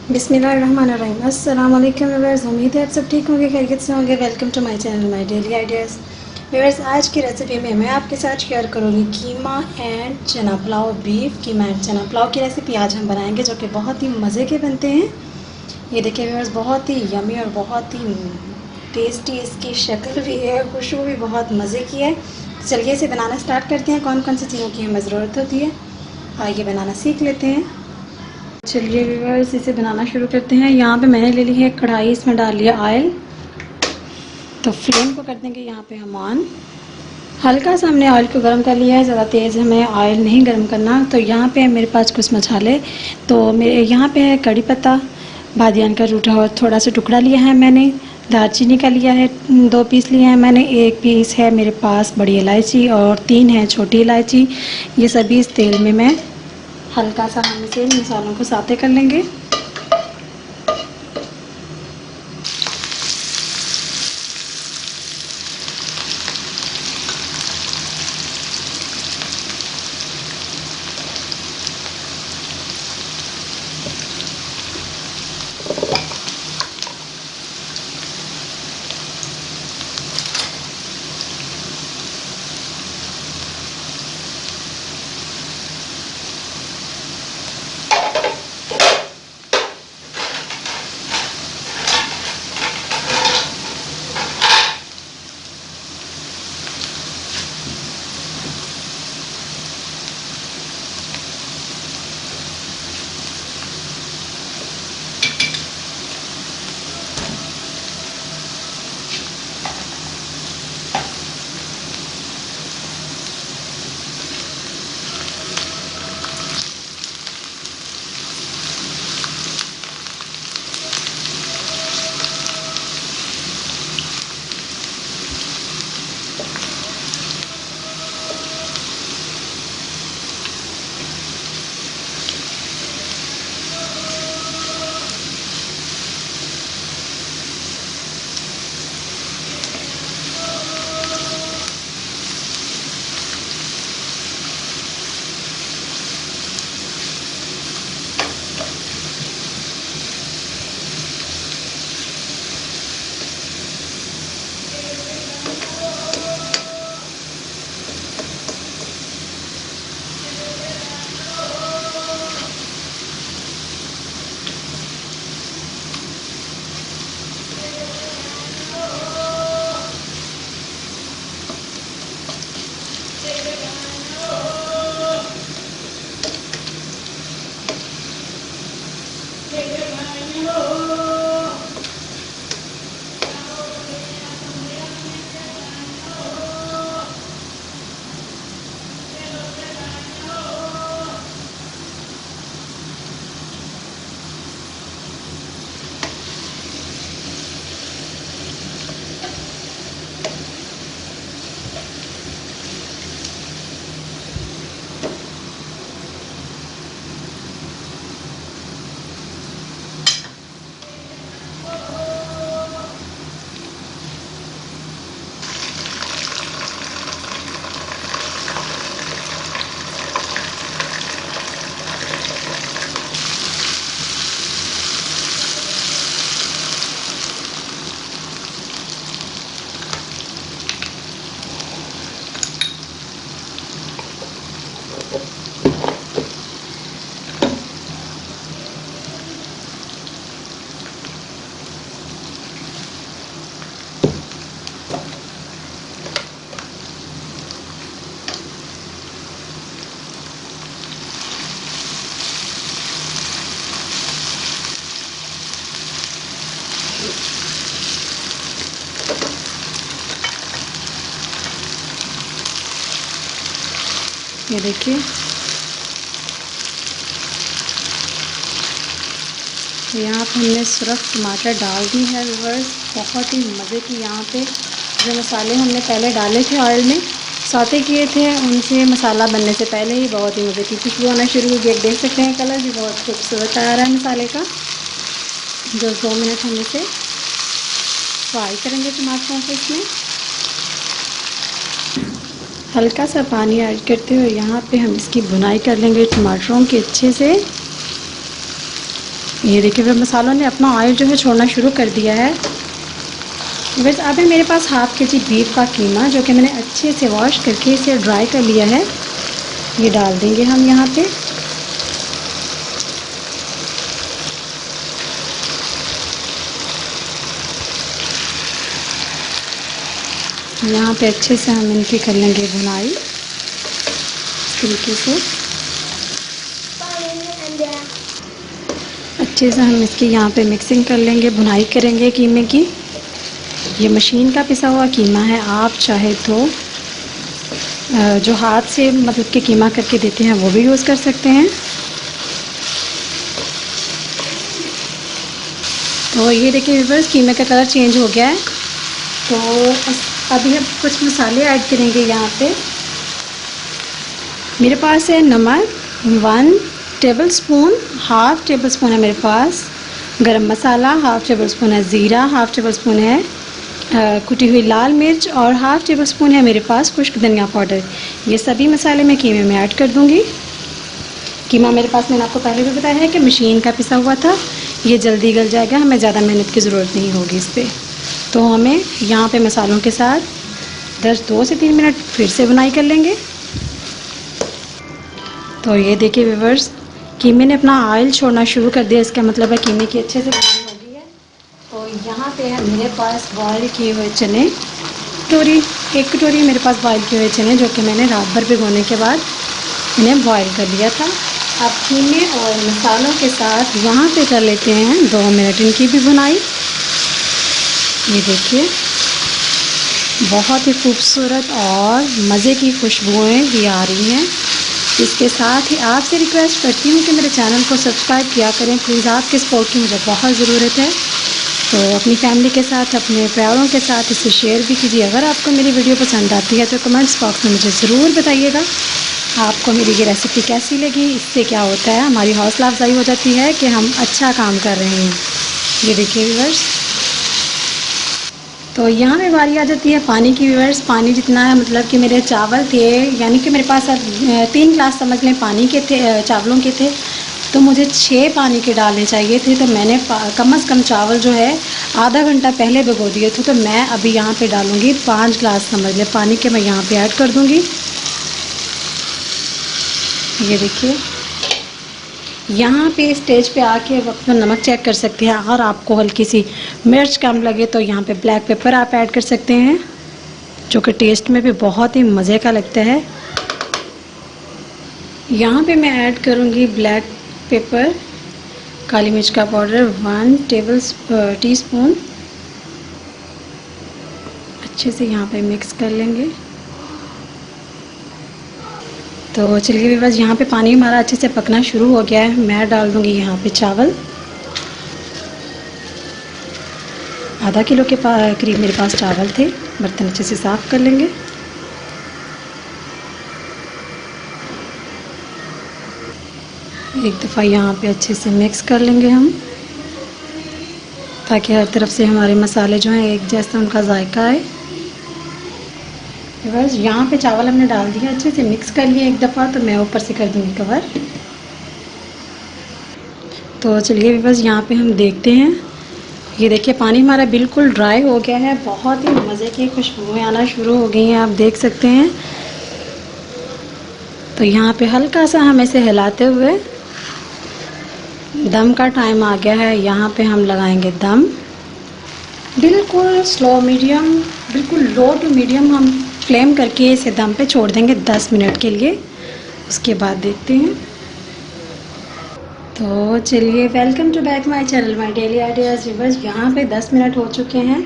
बिस्मिल्लाहिर्रहमानिर्रहीम। अस्सलाम वालेकुम व्यूअर्स, उम्मीद है आप सब ठीक होंगे, खैरियत से होंगे। Welcome to my channel my daily ideas. Viewers, आज की रेसिपी में मैं आपके साथ शेयर करूँगी कीमा एंड चना पुलाव, बीफ कीमा एंड चना पुलाव की रेसिपी आज हम बनाएंगे, जो कि बहुत ही मज़े के बनते हैं। ये देखिए व्यूअर्स, बहुत ही यमी और बहुत ही टेस्टी इसकी शक्ल भी है, खुशबू भी बहुत मज़े की है। तो चलिए इसे बनाना स्टार्ट करते हैं। कौन कौन सी चीज़ों की हमें ज़रूरत होती है, आइए बनाना सीख लेते हैं। चलिए व्यूअर्स, इसे बनाना शुरू करते हैं। यहाँ पे मैंने ले ली है कढ़ाई, इसमें डाल लिया ऑयल। तो फ्लेम को कर देंगे यहाँ पे हम ऑन। हल्का सा हमने ऑयल को गर्म कर लिया है, ज़्यादा तेज़ हमें ऑयल नहीं गर्म करना। तो यहाँ पे है मेरे पास कुछ मसाले। तो मेरे यहाँ पे है कड़ी पत्ता, बादियान का रूठा हुआ थोड़ा सा टुकड़ा लिया है मैंने। दालचीनी का लिया है 2 पीस लिए हैं मैंने। 1 पीस है मेरे पास बड़ी इलायची और 3 है छोटी इलायची। ये सभी इस तेल में मैं हल्का सा हम इसे मसालों को साते कर लेंगे। ये देखिए, यहाँ पे हमने सिर्फ टमाटर डाल दी है व्यूअर्स। बहुत ही मज़े की यहाँ पे जो मसाले हमने पहले डाले थे ऑयल में सौते किए थे, उनसे मसाला बनने से पहले ही बहुत ही मज़े की खुशबू आना शुरू हो गई। आप देख सकते हैं कलर भी बहुत खूबसूरत आ रहा है मसाले का। जो 2 मिनट हम इसे फ्राई करेंगे टमाटरों को। इसमें हल्का सा पानी ऐड करते हुए यहाँ पे हम इसकी भुनाई कर लेंगे टमाटरों की अच्छे से। ये देखिए मसालों ने अपना ऑयल जो है छोड़ना शुरू कर दिया है। बस अब है मेरे पास हाफ़ के जी बीफ का कीमा, जो कि मैंने अच्छे से वॉश करके इसे ड्राई कर लिया है। ये डाल देंगे हम यहाँ पे। यहाँ पे अच्छे से हम इनकी कर लेंगे भुनाई इस तरीके से। अच्छे से हम इसकी यहाँ पे मिक्सिंग कर लेंगे, भुनाई करेंगे कीमे की। ये मशीन का पिसा हुआ कीमा है। आप चाहे तो जो हाथ से मतलब कि कीमा करके देते हैं वो भी यूज़ कर सकते हैं। तो ये देखिए व्यूअर्स, कीमे का कलर चेंज हो गया है। तो अभी हम कुछ मसाले ऐड करेंगे यहाँ पे। मेरे पास है नमक 1 टेबलस्पून, हाफ़ टेबल स्पून है मेरे पास गरम मसाला, हाफ़ टेबल स्पून है ज़ीरा, हाफ़ टेबल स्पून है कुटी हुई लाल मिर्च और हाफ़ टेबल स्पून है मेरे पास खुश्क धनिया पाउडर। ये सभी मसाले मैं कीमे में ऐड कर दूँगी। कीमा मेरे पास मैंने आपको पहले भी बताया है कि मशीन का पिसा हुआ था। ये जल्दी गल जाएगा, हमें ज़्यादा मेहनत की ज़रूरत नहीं होगी इस पर। तो हमें यहाँ पे मसालों के साथ 2 से 3 मिनट फिर से बुनाई कर लेंगे। तो ये देखिए व्यूअर्स, कीमे ने अपना ऑयल छोड़ना शुरू कर दिया। इसका मतलब है कीमे की अच्छे से बुनाई हो गई है। तो यहाँ पे है मेरे पास बॉयल किए हुए चने, एक कटोरी मेरे पास बॉयल किए हुए चने, जो कि मैंने रात भर भिगोने के बाद इन्हें बॉयल कर लिया था। अब कीमे और मसालों के साथ यहाँ पे कर लेते हैं 2 मिनट इनकी भी बुनाई। ये देखिए बहुत ही खूबसूरत और मज़े की खुशबुएँ भी आ रही हैं। इसके साथ ही आपसे रिक्वेस्ट करती हूँ कि मेरे चैनल को सब्सक्राइब किया करें प्लीज़। आपके सपोर्ट की मुझे बहुत ज़रूरत है। तो अपनी फैमिली के साथ, अपने प्यारों के साथ इसे शेयर भी कीजिए। अगर आपको मेरी वीडियो पसंद आती है तो कमेंट्स बॉक्स में मुझे ज़रूर बताइएगा आपको मेरी ये रेसिपी कैसी लगी। इससे क्या होता है, हमारी हौसला अफजाई हो जाती है कि हम अच्छा काम कर रहे हैं। ये देखिए व्यूअर्स, तो यहाँ पे बारी आ जाती है पानी की व्यूअर्स। पानी जितना है, मतलब कि मेरे चावल थे, यानी कि मेरे पास 3 ग्लास समझ लें पानी के थे, चावलों के थे। तो मुझे 6 पानी के डालने चाहिए थे। तो मैंने कम से कम चावल जो है आधा घंटा पहले भिगो दिए थे। तो मैं अभी यहाँ पे डालूँगी 5 ग्लास समझ लें पानी के, मैं यहाँ पे ऐड कर दूँगी। ये देखिए, यहाँ पे स्टेज पे आके वक्त में नमक चेक कर सकते हैं। अगर आपको हल्की सी मिर्च कम लगे तो यहाँ पे ब्लैक पेपर आप ऐड कर सकते हैं, जो कि टेस्ट में भी बहुत ही मज़े का लगता है। यहाँ पे मैं ऐड करूँगी ब्लैक पेपर, काली मिर्च का पाउडर 1 टीस्पून। अच्छे से यहाँ पे मिक्स कर लेंगे। तो चलिए भी बस, यहाँ पे पानी हमारा अच्छे से पकना शुरू हो गया है। मैं डाल दूँगी यहाँ पे चावल। आधा किलो के करीब मेरे पास चावल थे। बर्तन अच्छे से साफ़ कर लेंगे। एक दफ़ा यहाँ पे अच्छे से मिक्स कर लेंगे हम, ताकि हर तरफ से हमारे मसाले जो हैं एक जैसा उनका जायका आए। बस यहाँ पे चावल हमने डाल दिया, अच्छे से मिक्स कर लिया एक दफ़ा। तो मैं ऊपर से कर दूँगी कवर। तो चलिए बस, यहाँ पे हम देखते हैं। ये देखिए पानी हमारा बिल्कुल ड्राई हो गया है। बहुत ही मज़े की खुशबुएं आना शुरू हो गई हैं, आप देख सकते हैं। तो यहाँ पे हल्का सा हम इसे हिलाते हुए, दम का टाइम आ गया है। यहाँ पे हम लगाएंगे दम। बिल्कुल स्लो मीडियम, बिल्कुल लो टू मीडियम हम फ्लेम करके इसे दम पे छोड़ देंगे 10 मिनट के लिए। उसके बाद देखते हैं। तो चलिए, welcome to back my channel my daily ideas. बस यहाँ पे 10 मिनट हो चुके हैं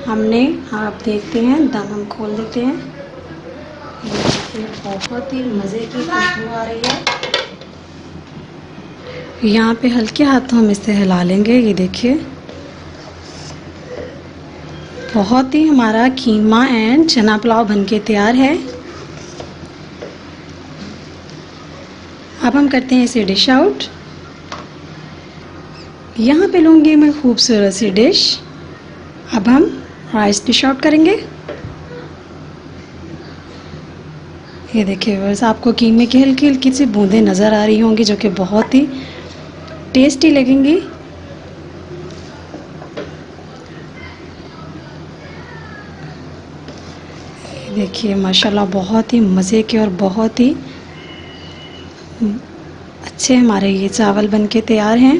हमने। आप देखते हैं, दम हम खोल देते हैं। ये देखिए बहुत ही मज़े की खुशबू आ रही है। यहाँ पे हल्के हाथों हम इसे हिला लेंगे। ये देखिए बहुत ही हमारा कीमा एंड चना पुलाव बनके तैयार है। अब हम करते हैं इसे डिश आउट। यहाँ पे लूँगी मैं खूबसूरत सी डिश। अब हम राइस डिश आउट करेंगे। ये देखिए बस, आपको कीमे की हल्की हल्की सी बूंदें नज़र आ रही होंगी, जो कि बहुत ही टेस्टी लगेंगी। देखिए माशाल्लाह बहुत ही मज़े के और बहुत ही अच्छे हमारे ये चावल बनके तैयार हैं।